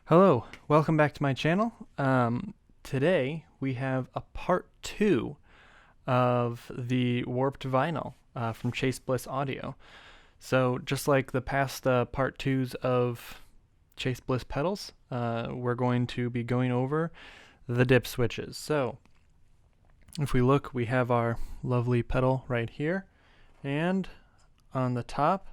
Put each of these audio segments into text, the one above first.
Hello, welcome back to my channel. Today we have a part 2 of the warped vinyl from Bliss Audio. So just like the past part 2s of Bliss pedals, we're going to be going over the dip switches. So if we look, we have our lovely pedal right here, and on the top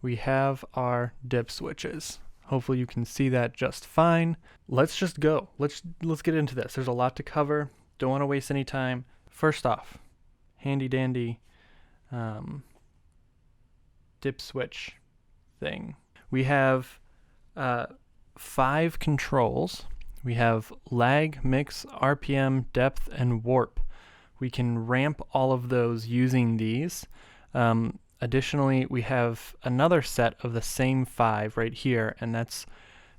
we have our dip switches. Hopefully you can see that just fine. Let's just go. Let's get into this. There's a lot to cover. Don't want to waste any time. First off, handy dandy dip switch thing. We have 5 controls. We have lag, mix, RPM, depth, and warp. We can ramp all of those using these. Additionally, we have another set of the same 5 right here, and that's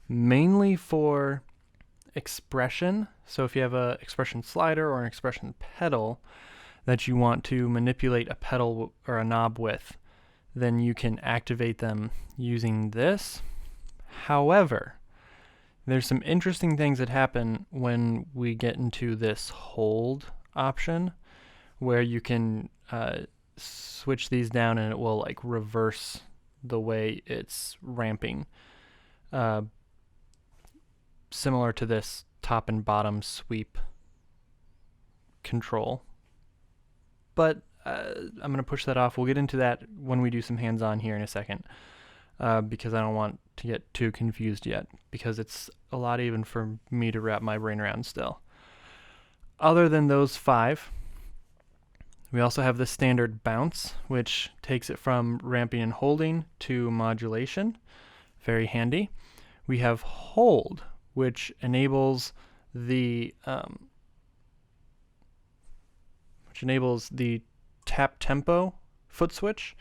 mainly for expression. So if you have an expression slider or an expression pedal that you want to manipulate a pedal or a knob with, then you can activate them using this. However, there's some interesting things that happen when we get into this hold option, where you can switch these down and it will like reverse the way it's ramping, similar to this top and bottom sweep control. But I'm going to push that off. We'll get into that when we do some hands-on here in a second, because I don't want to get too confused yet, because it's a lot even for me to wrap my brain around still. Other than those 5, we also have the standard bounce, which takes it from ramping and holding to modulation. Very handy. We have hold, which enables the tap tempo foot switch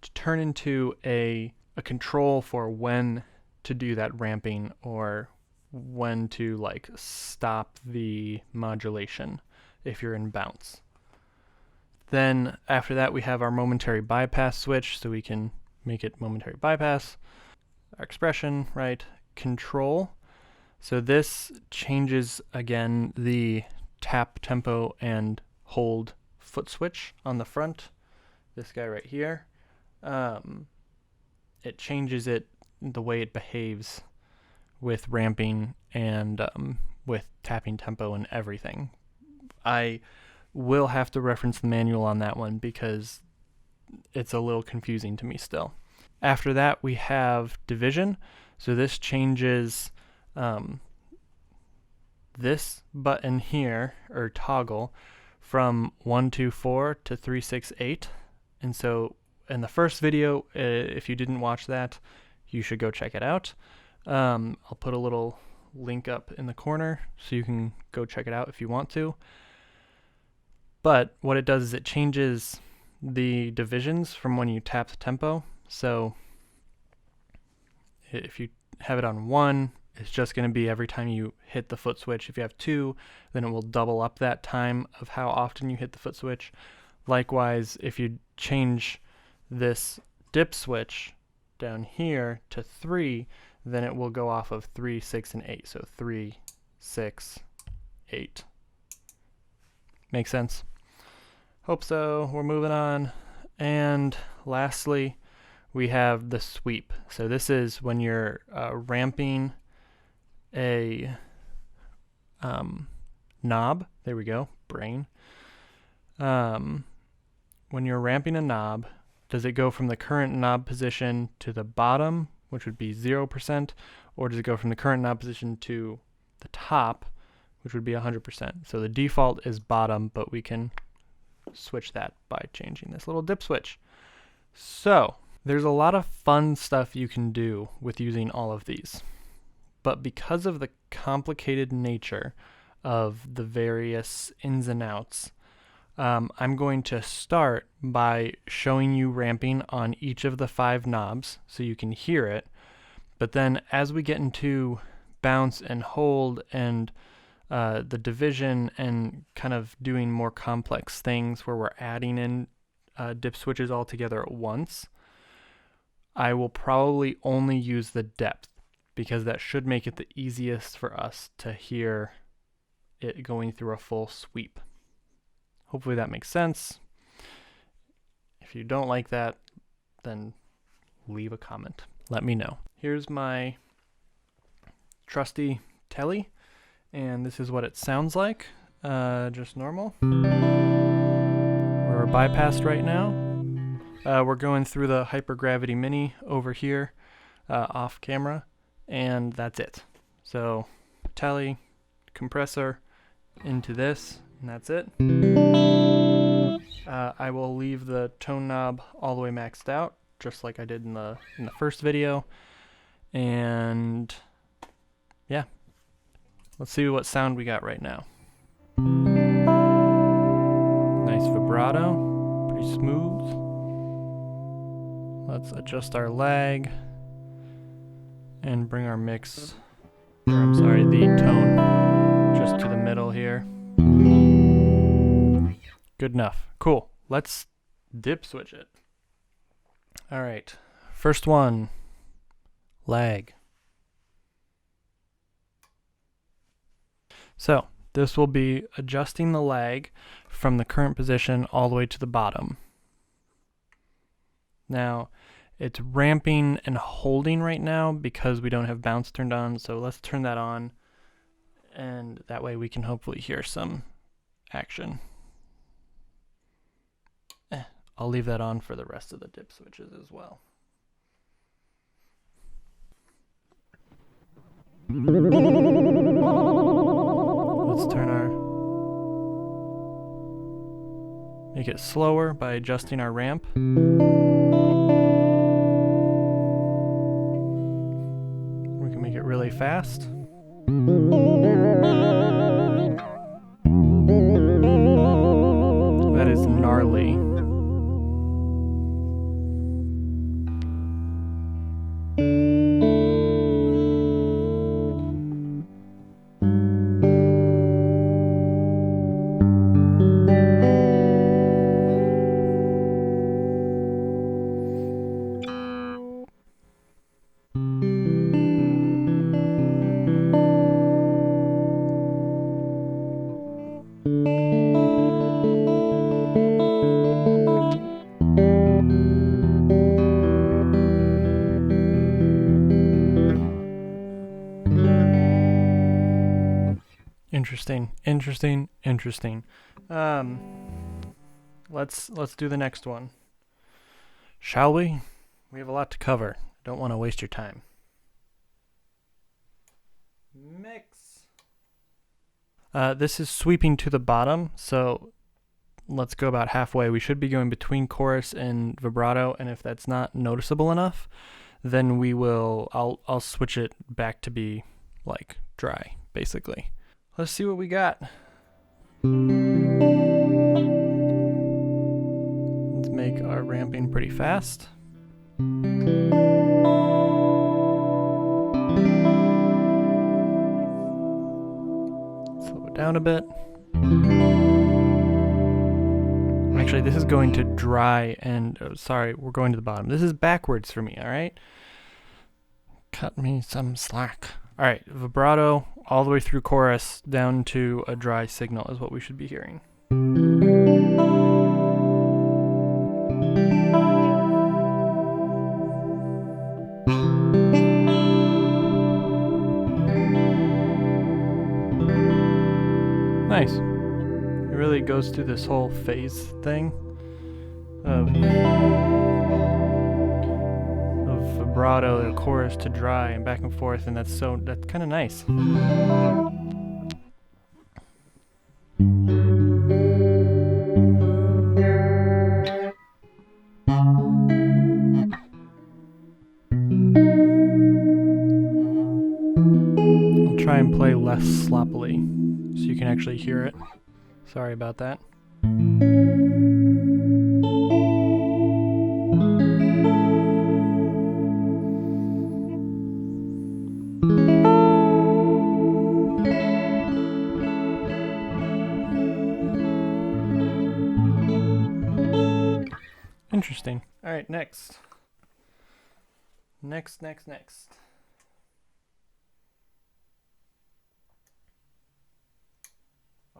to turn into a control for when to do that ramping or when to like stop the modulation if you're in bounce. Then after that we have our momentary bypass switch, so we can make it momentary bypass. Our expression, right? Control. So this changes again the tap tempo and hold foot switch on the front. This guy right here. It changes it, the way it behaves with ramping and with tapping tempo and everything. I will have to reference the manual on that one because it's a little confusing to me still. After that we have division. So this changes this button here, or toggle, from 124 to 368. And so in the first video, if you didn't watch that, you should go check it out. I'll put a little link up in the corner so you can go check it out if you want to. But what it does is it changes the divisions from when you tap the tempo. So if you have it on 1, it's just going to be every time you hit the foot switch. If you have 2, then it will double up that time of how often you hit the foot switch. Likewise, if you change this dip switch down here to 3, then it will go off of 3, 6, and 8. So 3, 6, 8. Make sense? Hope so. We're moving on. And lastly, we have the sweep. So this is when you're ramping a knob. There we go, brain. When you're ramping a knob, does it go from the current knob position to the bottom, which would be 0%, or does it go from the current knob position to the top, which would be 100%? So the default is bottom, but we can switch that by changing this little dip switch. So there's a lot of fun stuff you can do with using all of these, but because of the complicated nature of the various ins and outs, I'm going to start by showing you ramping on each of the 5 knobs so you can hear it. But then as we get into bounce and hold and the division and kind of doing more complex things where we're adding in dip switches all together at once, I will probably only use the depth. because that should make it the easiest for us to hear it going through a full sweep. Hopefully that makes sense. If you don't like that, then leave a comment. Let me know. Here's my trusty Tele, and this is what it sounds like. Just normal. We're bypassed right now. We're going through the Hypergravity Mini over here, off camera, and that's it. So Tele, compressor into this, and that's it. I will leave the tone knob all the way maxed out, just like I did in the first video. And yeah, let's see what sound we got right now. Nice vibrato, pretty smooth. Let's adjust our lag and bring our mix, or I'm sorry, the tone just to the middle here. Good enough. Cool. Let's dip switch it. All right. First one, lag. So this will be adjusting the lag from the current position all the way to the bottom. Now it's ramping and holding right now because we don't have bounce turned on. So let's turn that on, and that way we can hopefully hear some action. I'll leave that on for the rest of the dip switches as well. Let's make it slower by adjusting our ramp. We can make it really fast. That is gnarly. Interesting. Let's do the next one. Shall we? We have a lot to cover. Don't want to waste your time. Mix. This is sweeping to the bottom, so let's go about halfway. We should be going between chorus and vibrato, and if that's not noticeable enough, then I'll switch it back to be like dry, basically. Let's see what we got. Let's make our ramping pretty fast. Slow it down a bit. Actually, this is going to dry and, sorry, we're going to the bottom. This is backwards for me, all right? Cut me some slack. All right, vibrato all the way through chorus down to a dry signal is what we should be hearing. Nice. It really goes through this whole phase thing of vibrato to chorus to dry and back and forth, and that's kind of nice. I'll try and play less sloppily so you can actually hear it. Sorry about that. Interesting. All right, next.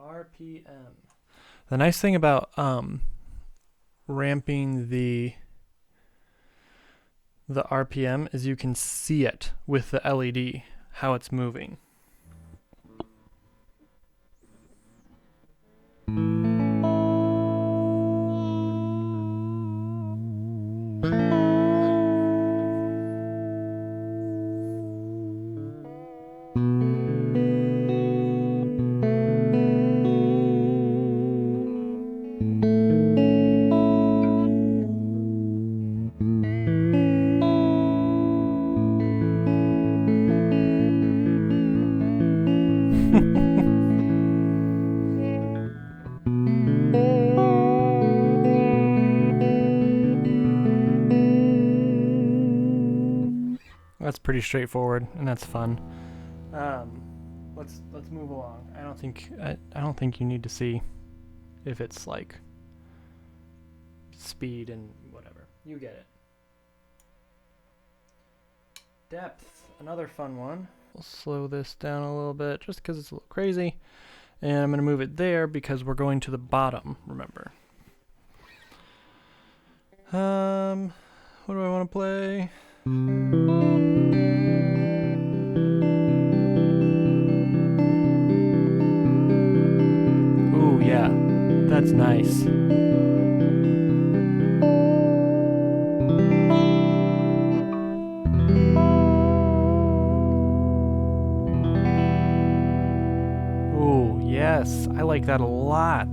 RPM. The nice thing about ramping the RPM is you can see it with the LED, how it's moving. That's pretty straightforward, and that's fun. Let's move along. I don't think you need to see if it's like speed and whatever. You get it. Depth, another fun one. We'll slow this down a little bit just because it's a little crazy. And I'm going to move it there because we're going to the bottom, remember. What do I want to play? Ooh, yeah. That's nice. Ooh, yes. I like that a lot.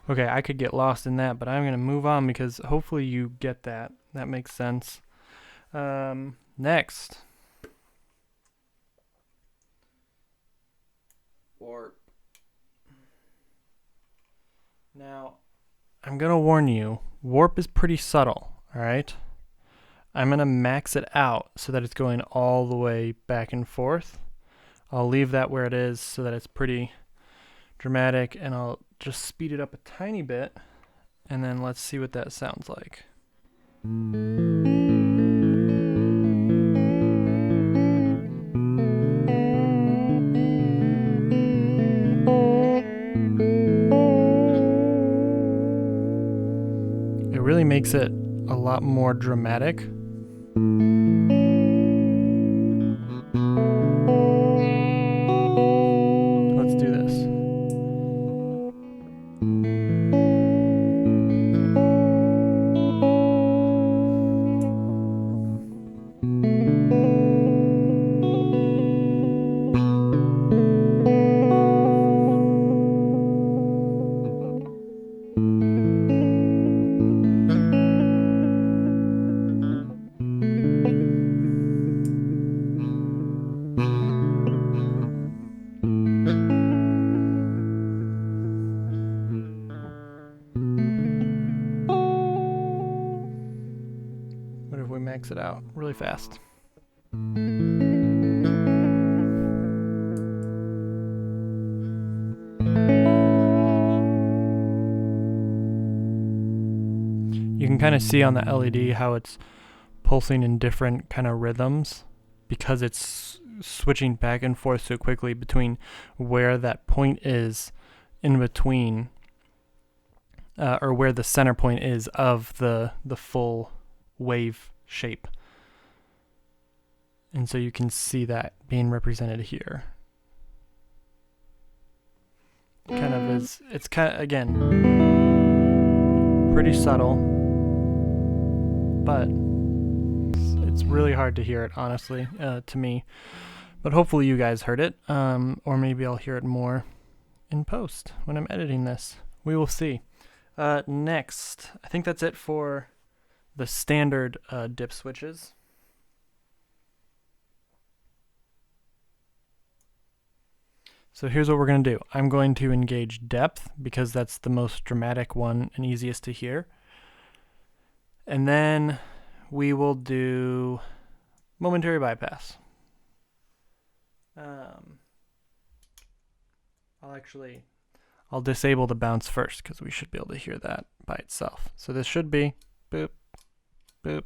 Okay, I could get lost in that, but I'm going to move on because hopefully you get that. That makes sense. Next. Warp. Now, I'm going to warn you, warp is pretty subtle, alright? I'm going to max it out so that it's going all the way back and forth. I'll leave that where it is so that it's pretty dramatic, and I'll just speed it up a tiny bit, and then let's see what that sounds like. It really makes it a lot more dramatic. Let's do this. What if we max it out really fast? You can kind of see on the LED how it's pulsing in different kind of rhythms because it's switching back and forth so quickly between where that point is in between or where the center point is of the full wave shape. And so you can see that being represented here. Kind of is, it's kind of, again, pretty subtle, but it's really hard to hear it, honestly, to me. But hopefully you guys heard it, or maybe I'll hear it more in post when I'm editing this. We will see. Next, I think that's it for the standard dip switches. So here's what we're going to do. I'm going to engage depth because that's the most dramatic one and easiest to hear. And then we will do momentary bypass. I'll disable the bounce first because we should be able to hear that by itself. So this should be boop, boop,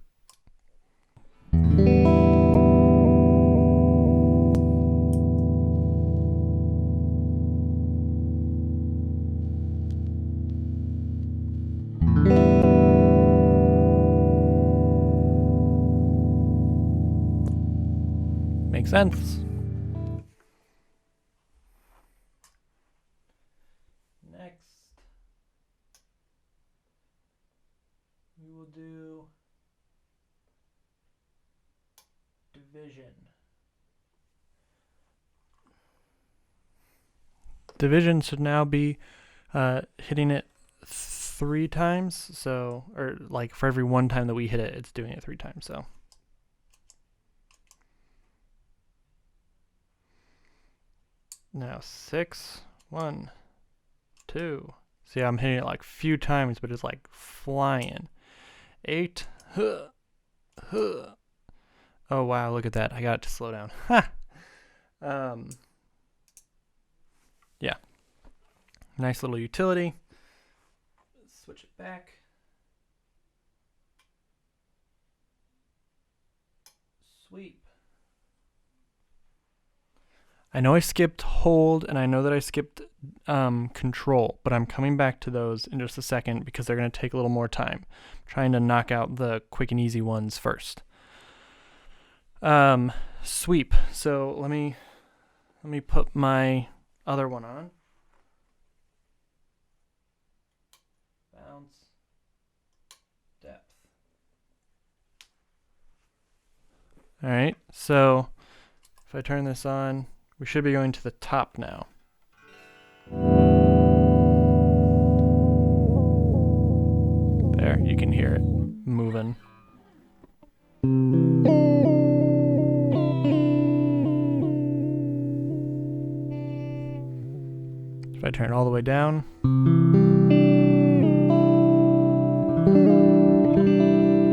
Makes sense. Next, we will do division. Division should now be hitting it 3 times, so, or like for every 1 time that we hit it, it's doing it 3 times, so. Now 6, 1, 2. See, I'm hitting it like a few times, but it's like flying. 8, huh, huh. Oh wow, look at that. I got it to slow down. Ha! Yeah. Nice little utility. Switch it back. Sweep. I know I skipped hold, and I know that I skipped control, but I'm coming back to those in just a second because they're going to take a little more time. I'm trying to knock out the quick and easy ones first. Sweep. So let me put my other one on. Bounce. Depth. All right. So if I turn this on, we should be going to the top now. There, you can hear it moving. If I turn it all the way down,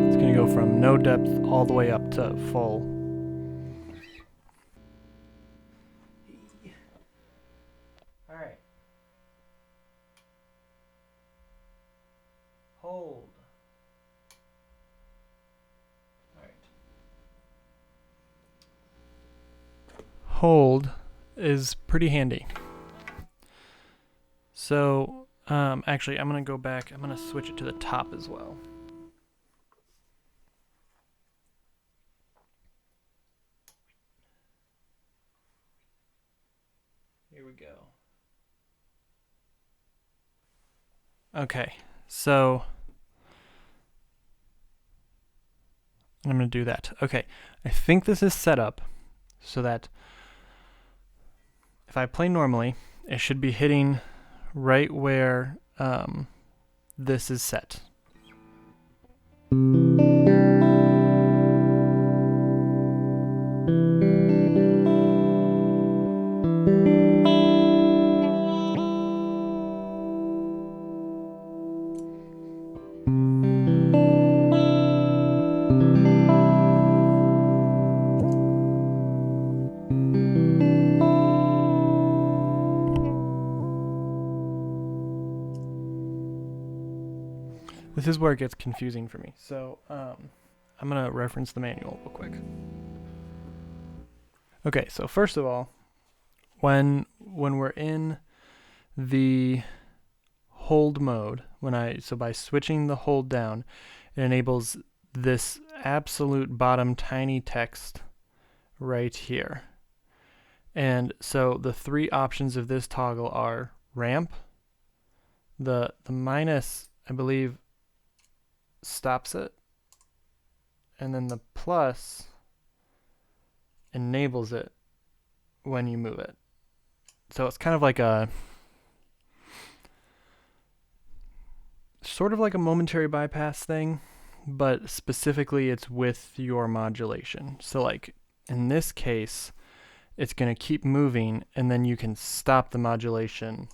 it's going to go from no depth all the way up to full. All right. Hold. All right. Hold is pretty handy. So, actually, I'm going to go back. I'm going to switch it to the top as well. Here we go. Okay, so I'm going to do that. Okay, I think this is set up so that if I play normally, it should be hitting right where this is set. This is where it gets confusing for me. So I'm going to reference the manual real quick. Okay, so first of all, when we're in the hold mode, by switching the hold down, it enables this absolute bottom tiny text right here. And so the 3 options of this toggle are ramp, the minus, I believe, stops it, and then the plus enables it when you move it. So it's kind of like a sort of like a momentary bypass thing, but specifically it's with your modulation. So like in this case, it's going to keep moving, and then you can stop the modulation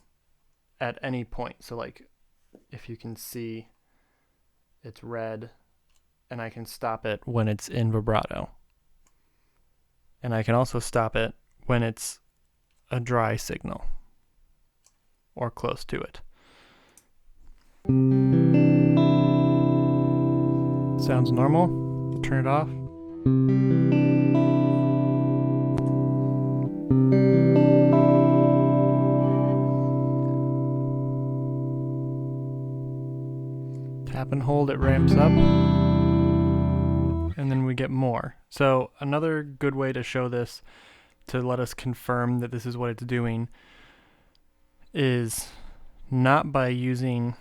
at any point. So like if you can see, it's red, and I can stop it when it's in vibrato. And I can also stop it when it's a dry signal or close to it. Sounds normal. Turn it off. Tap and hold, it ramps up, and then we get more. So another good way to show this, to let us confirm that this is what it's doing, is not by using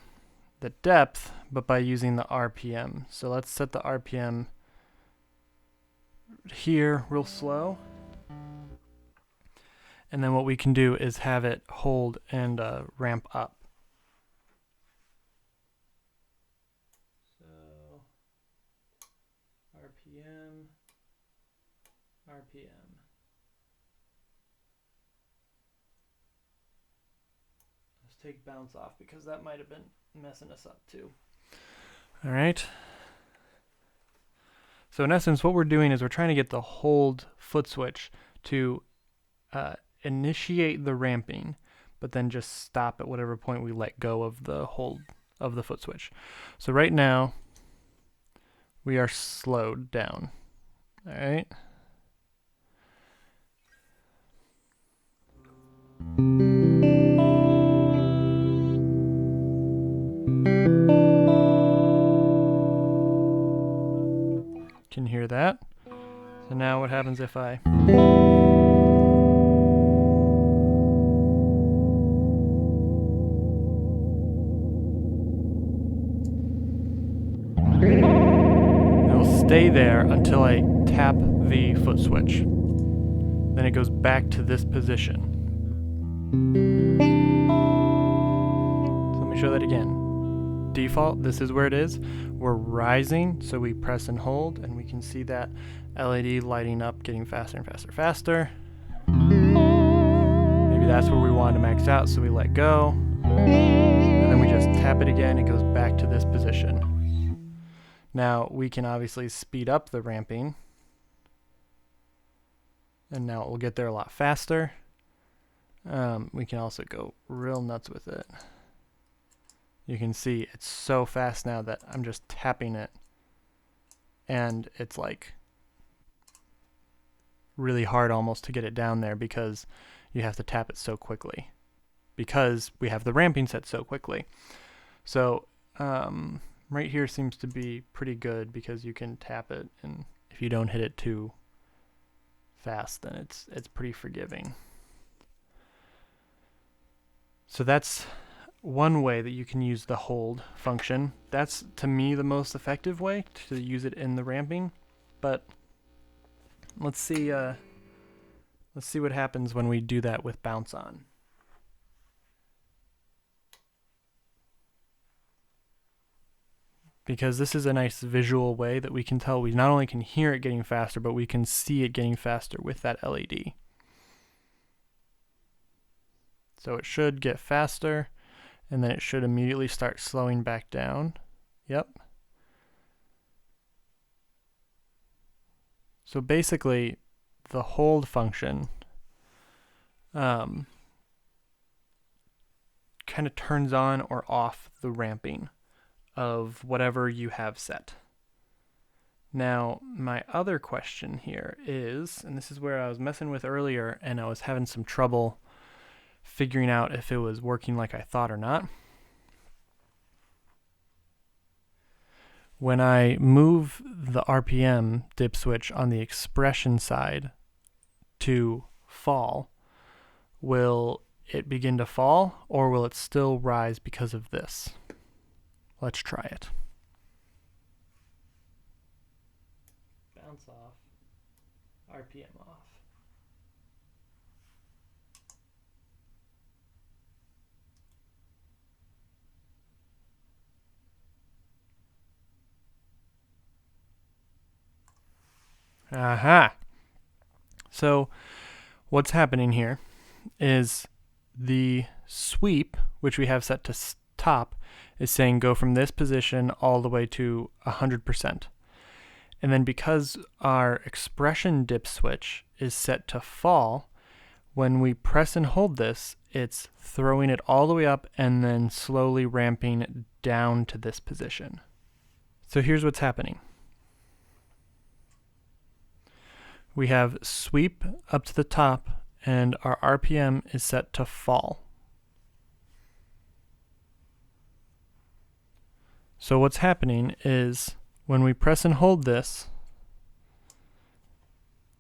the depth, but by using the RPM. So let's set the RPM here real slow. And then what we can do is have it hold and ramp up. So RPM, RPM. Let's take bounce off because that might have been messing us up too. All right. So in essence, what we're doing is we're trying to get the hold foot switch to initiate the ramping, but then just stop at whatever point we let go of the hold of the foot switch. So right now, we are slowed down. All right. Can hear that. So now what happens if I stay there until I tap the foot switch. Then it goes back to this position. So let me show that again. Default, this is where it is. We're rising, so we press and hold, and we can see that LED lighting up, getting faster and faster, faster. Maybe that's where we wanted to max out, so we let go. And then we just tap it again, it goes back to this position. Now we can obviously speed up the ramping, and now it will get there a lot faster. We can also go real nuts with it. You can see it's so fast now that I'm just tapping it, and it's like really hard almost to get it down there because you have to tap it so quickly because we have the ramping set so quickly. So right here seems to be pretty good because you can tap it, and if you don't hit it too fast, then it's pretty forgiving. So that's one way that you can use the hold function. That's, to me, the most effective way to use it in the ramping. But let's see what happens when we do that with bounce on. Because this is a nice visual way that we can tell we not only can hear it getting faster, but we can see it getting faster with that LED. So it should get faster, and then it should immediately start slowing back down. Yep. So basically, the hold function kind of turns on or off the ramping of whatever you have set. Now, my other question here is, and this is where I was messing with earlier, and I was having some trouble figuring out if it was working like I thought or not. When I move the RPM dip switch on the expression side to fall, will it begin to fall, or will it still rise because of this? Let's try it. Bounce off, RPM off. Aha! So what's happening here is the sweep, which we have set to top, is saying go from this position all the way to 100%. And then because our expression dip switch is set to fall, when we press and hold this, it's throwing it all the way up and then slowly ramping down to this position. So here's what's happening. we have sweep up to the top, and our RPM is set to fall. So what's happening is when we press and hold this,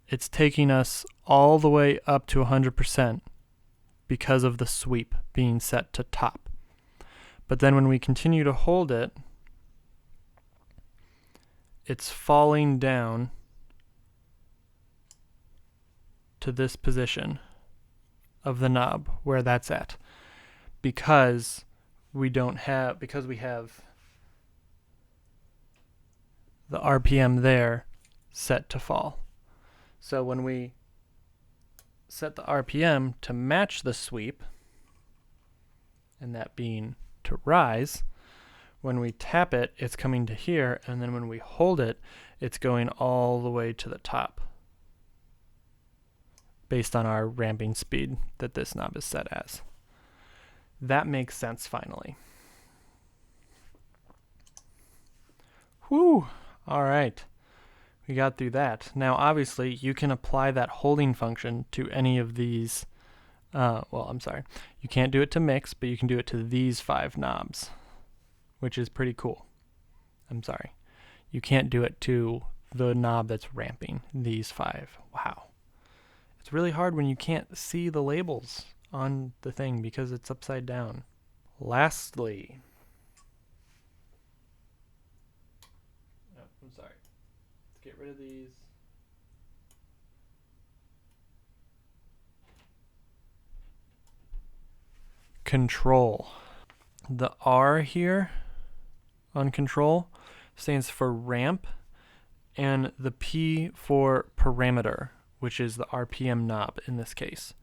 it's taking us all the way up to 100% because of the sweep being set to top. But then when we continue to hold it, it's falling down to this position of the knob where that's at, because we have the RPM there set to fall. So when we set the RPM to match the sweep, and that being to rise, when we tap it, it's coming to here, and then when we hold it, it's going all the way to the top, based on our ramping speed that this knob is set as. That makes sense finally. Whew! All right, we got through that. Now obviously you can apply that holding function to any of these, you can't do it to mix, but you can do it to these 5 knobs, which is pretty cool. You can't do it to the knob that's ramping, these 5. Wow. It's really hard when you can't see the labels on the thing because it's upside down. Lastly, let's get rid of these. Control. The R here on control stands for ramp, and the P for parameter, which is the RPM knob in this case.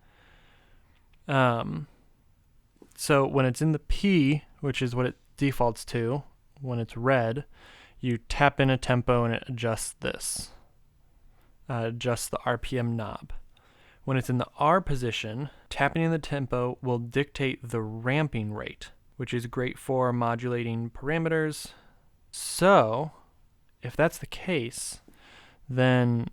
So when it's in the P, which is what it defaults to, when it's red, you tap in a tempo and it adjusts this, adjusts the RPM knob. When it's in the R position, tapping in the tempo will dictate the ramping rate, which is great for modulating parameters. So if that's the case, then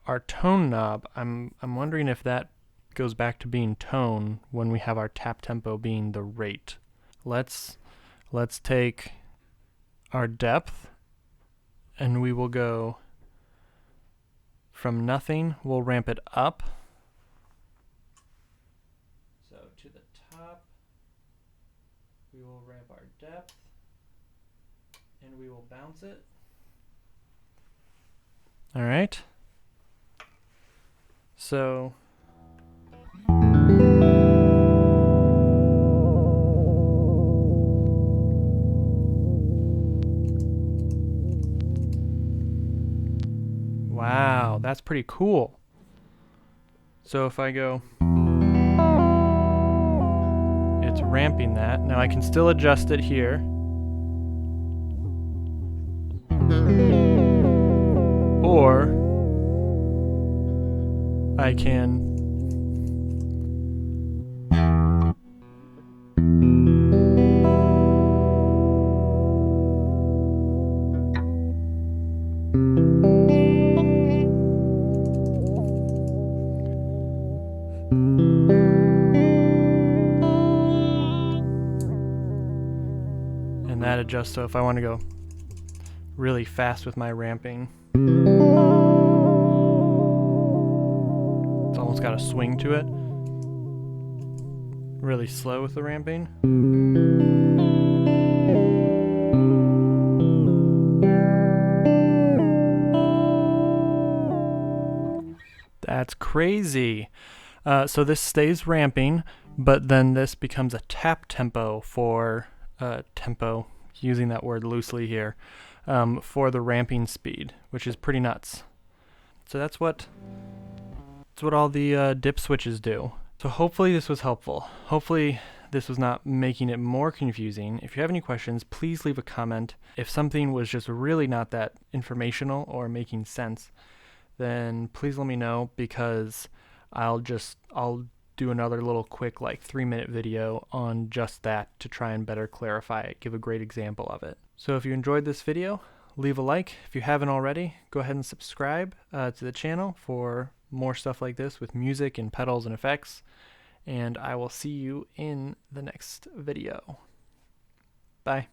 our tone knob, I'm wondering if that goes back to being tone when we have our tap tempo being the rate. Let's take our depth, and we will go from nothing, we'll ramp it up. So to the top, we will ramp our depth, and we will bounce it. All right. So wow, that's pretty cool. So if I go, it's ramping that. Now I can still adjust it here. Or I can and that adjusts, so if I want to go really fast with my ramping, it's almost got a swing to it. Really slow with the ramping. That's crazy. So this stays ramping, but then this becomes a tap tempo for tempo, using that word loosely here, for the ramping speed, which is pretty nuts. So that's what all the dip switches do. So hopefully this was helpful. Hopefully this was not making it more confusing. If you have any questions, please leave a comment. If something was just really not that informational or making sense, then please let me know, because I'll do another little quick 3-minute video on just that to try and better clarify it, give a great example of it. So if you enjoyed this video, leave a like if you haven't already. Go ahead and subscribe to the channel for more stuff like this with music and pedals and effects. And I will see you in the next video. Bye.